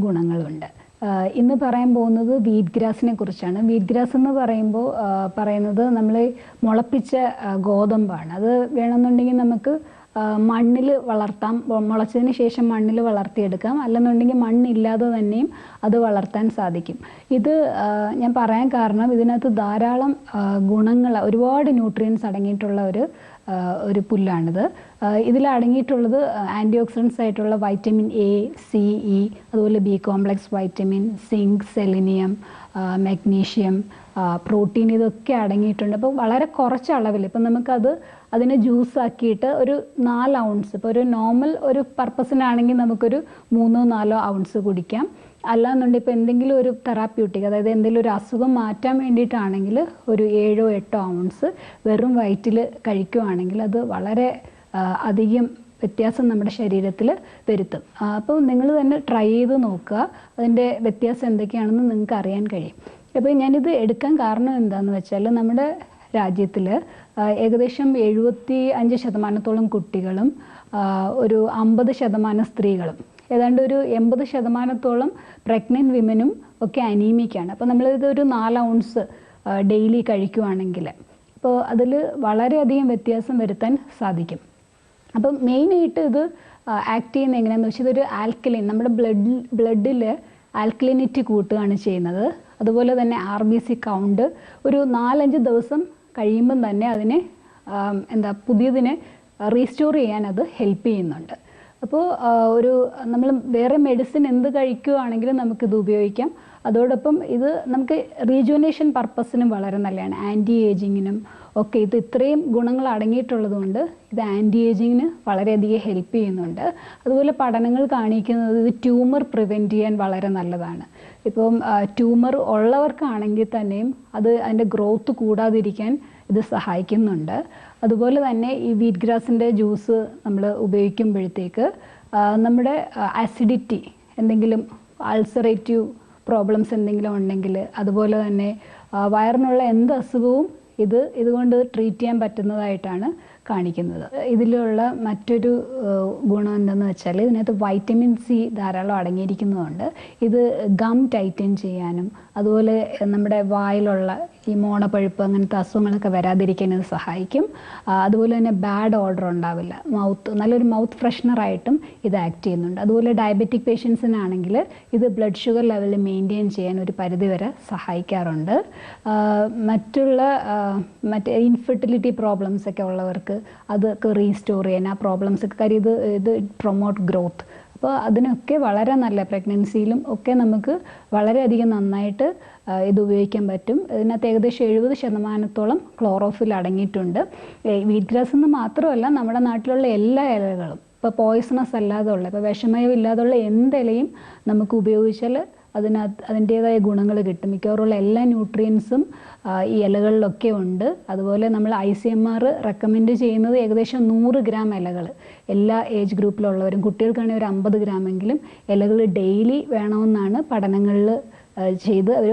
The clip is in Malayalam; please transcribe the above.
ഗുണങ്ങളുണ്ട്. ഇന്ന് പറയാൻ പോകുന്നത് വീറ്റ് ഗ്രാസിനെ കുറിച്ചാണ്. വീറ്റ് ഗ്രാസ് എന്ന് പറയുന്നത് നമ്മൾ മുളപ്പിച്ച ഗോതമ്പാണ്. അത് വേണമെന്നുണ്ടെങ്കിൽ നമുക്ക് മണ്ണിൽ വളർത്താം, മുളച്ചതിന് ശേഷം മണ്ണിൽ വളർത്തിയെടുക്കാം, അല്ലെന്നുണ്ടെങ്കിൽ മണ്ണില്ലാതെ തന്നെയും അത് വളർത്താൻ സാധിക്കും. ഇത് ഞാൻ പറയാൻ കാരണം ഇതിനകത്ത് ധാരാളം ഗുണങ്ങൾ, ഒരുപാട് ന്യൂട്രിയൻസ് അടങ്ങിയിട്ടുള്ള ഒരു പുല്ലാണിത്. ഇതിൽ അടങ്ങിയിട്ടുള്ളത് ആൻറ്റി ഓക്സിഡൻസ് ആയിട്ടുള്ള വൈറ്റമിൻ എ, സി, ഇ, അതുപോലെ B complex vitamin, zinc, selenium, magnesium, protein, ഇതൊക്കെ അടങ്ങിയിട്ടുണ്ട്. അപ്പോൾ വളരെ കുറച്ച് അളവിൽ ഇപ്പം അതിനെ ജ്യൂസ് ആക്കിയിട്ട് ഒരു 4 ഔൺസ്, ഇപ്പോൾ ഒരു നോർമൽ ഒരു പർപ്പസിനാണെങ്കിൽ നമുക്കൊരു 3-4 ഔൺസ് കുടിക്കാം. അല്ലാന്നുണ്ടെങ്കിൽ ഇപ്പോൾ എന്തെങ്കിലും ഒരു തെറാപ്യൂട്ടിക്, അതായത് എന്തെങ്കിലും ഒരു അസുഖം മാറ്റാൻ വേണ്ടിയിട്ടാണെങ്കിൽ ഒരു 7-8 ഔൺസ് വെറും വയറ്റിൽ കഴിക്കുകയാണെങ്കിൽ അത് വളരെ അധികം വ്യത്യാസം നമ്മുടെ ശരീരത്തിൽ വരുത്തും. അപ്പോൾ നിങ്ങൾ തന്നെ ട്രൈ ചെയ്ത് നോക്കുക, അതിൻ്റെ വ്യത്യാസം എന്തൊക്കെയാണെന്ന് നിങ്ങൾക്ക് അറിയാൻ കഴിയും. അപ്പോൾ ഞാനിത് എടുക്കാൻ കാരണം എന്താണെന്ന് വെച്ചാൽ നമ്മുടെ രാജ്യത്തിൽ ഏകദേശം 75% കുട്ടികളും ഒരു 50% സ്ത്രീകളും ഏതാണ്ട് ഒരു 80% പ്രഗ്നൻറ്റ് വിമനും ഒക്കെ അനീമിക്കാണ്. അപ്പോൾ നമ്മളിതൊരു 4 ഔൺസ് ഡെയിലി കഴിക്കുകയാണെങ്കിൽ അപ്പോൾ അതിൽ വളരെയധികം വ്യത്യാസം വരുത്താൻ സാധിക്കും. അപ്പം മെയിനായിട്ട് ഇത് ആക്ട് ചെയ്യുന്നത് എങ്ങനെയാണെന്ന് വെച്ചാൽ ഇതൊരു ആൽക്കലൈൻ, നമ്മുടെ ബ്ലഡിൽ ആൽക്കലിനിറ്റി കൂട്ടുകയാണ് ചെയ്യുന്നത്. അതുപോലെ തന്നെ RBC കൗണ്ട് ഒരു 4-5 ദിവസം കഴിയുമ്പം തന്നെ അതിനെ പുതിയതിനെ റീസ്റ്റോർ ചെയ്യാൻ അത് ഹെൽപ്പ് ചെയ്യുന്നുണ്ട്. അപ്പോൾ നമ്മൾ വേറെ മെഡിസിൻ എന്ത് കഴിക്കുകയാണെങ്കിലും നമുക്കിത് ഉപയോഗിക്കാം. അതോടൊപ്പം ഇത് നമുക്ക് റീജുവനേഷൻ പർപ്പസിനും വളരെ നല്ലതാണ്. ആൻറ്റി ഏജിങ്ങിനും ഒക്കെ ഇത് ഇത്രയും ഗുണങ്ങൾ അടങ്ങിയിട്ടുള്ളത് കൊണ്ട് ഇത് ആൻറ്റി ഏജിങ്ങിന് വളരെയധികം ഹെൽപ്പ് ചെയ്യുന്നുണ്ട്. അതുപോലെ പഠനങ്ങൾ കാണിക്കുന്നത് ഇത് ട്യൂമർ പ്രിവെൻറ്റ് ചെയ്യാൻ വളരെ നല്ലതാണ്. ഇപ്പം ട്യൂമർ ഉള്ളവർക്കാണെങ്കിൽ തന്നെയും അതിൻ്റെ ഗ്രോത്ത് കൂടാതിരിക്കാൻ ഇത് സഹായിക്കുന്നുണ്ട്. അതുപോലെ തന്നെ ഈ വീറ്റ് ഗ്രാസിൻ്റെ ജ്യൂസ് നമ്മൾ ഉപയോഗിക്കുമ്പോഴത്തേക്ക് നമ്മുടെ ആസിഡിറ്റി, എന്തെങ്കിലും അൾസറേറ്റീവ് പ്രോബ്ലംസ് എന്തെങ്കിലും ഉണ്ടെങ്കിൽ, അതുപോലെ തന്നെ വയറിനുള്ള എന്ത് അസുഖവും ഇതുകൊണ്ട് ട്രീറ്റ് ചെയ്യാൻ പറ്റുന്നതായിട്ടാണ് കാണിക്കുന്നത്. ഇതിലുള്ള മറ്റൊരു ഗുണം എന്തെന്ന് വെച്ചാൽ ഇതിനകത്ത് വൈറ്റമിൻ സി ധാരാളം അടങ്ങിയിരിക്കുന്നതുകൊണ്ട് ഇത് ഗം ടൈറ്റൻ ചെയ്യാനും അതുപോലെ നമ്മുടെ വായിലുള്ള ഈ മോണപ്പഴുപ്പ് അങ്ങനത്തെ അസുഖങ്ങളൊക്കെ വരാതിരിക്കാൻ ഇത് സഹായിക്കും. അതുപോലെ തന്നെ ബാഡ് ഓർഡർ ഉണ്ടാവില്ല, നല്ലൊരു മൗത്ത് ഫ്രഷ്നറായിട്ടും ഇത് ആക്ട് ചെയ്യുന്നുണ്ട്. അതുപോലെ ഡയബറ്റിക് പേഷ്യൻസിനാണെങ്കിൽ ഇത് ബ്ലഡ് ഷുഗർ ലെവൽ മെയിൻറ്റെയിൻ ചെയ്യാൻ ഒരു പരിധിവരെ സഹായിക്കാറുണ്ട്. മറ്റേ ഇൻഫെർട്ടിലിറ്റി പ്രോബ്ലംസ് ഒക്കെ ഉള്ളവർക്ക് അതൊക്കെ റീസ്റ്റോർ ചെയ്യാൻ, ആ പ്രോബ്ലംസ് ഒക്കെ, കാര്യം ഇത് പ്രൊമോട്ട് ഗ്രോത്ത്. അപ്പോൾ അതിനൊക്കെ വളരെ നല്ല, പ്രഗ്നൻസിയിലും ഒക്കെ നമുക്ക് വളരെയധികം നന്നായിട്ട് ഇത് ഉപയോഗിക്കാൻ പറ്റും. ഇതിനകത്ത് ഏകദേശം 70% ക്ലോറോഫിൽ അടങ്ങിയിട്ടുണ്ട്. വീറ്റ് ഗ്രാസ് എന്ന് മാത്രമല്ല, നമ്മുടെ നാട്ടിലുള്ള എല്ലാ ഇലകളും, ഇപ്പോൾ പോയ്സണസ് അല്ലാതുള്ള, ഇപ്പോൾ വിഷമയമില്ലാതുള്ള എന്തിലയും നമുക്ക് ഉപയോഗിച്ചാൽ അതിൻ്റേതായ ഗുണങ്ങൾ കിട്ടും. മിക്കവാറുള്ള എല്ലാ ന്യൂട്രിയൻസും ഈ ഇലകളിലൊക്കെ ഉണ്ട്. അതുപോലെ നമ്മൾ ICMR റെക്കമെൻഡ് ചെയ്യുന്നത് ഏകദേശം 100 ഗ്രാം ഇലകൾ എല്ലാ ഏജ് ഗ്രൂപ്പിലുള്ളവരും, കുട്ടികൾക്കാണെങ്കിൽ ഒരു 50 ഗ്രാമെങ്കിലും ഇലകൾ ഡെയിലി വേണമെന്നാണ് പഠനങ്ങളിൽ ചെയ്ത് അവർ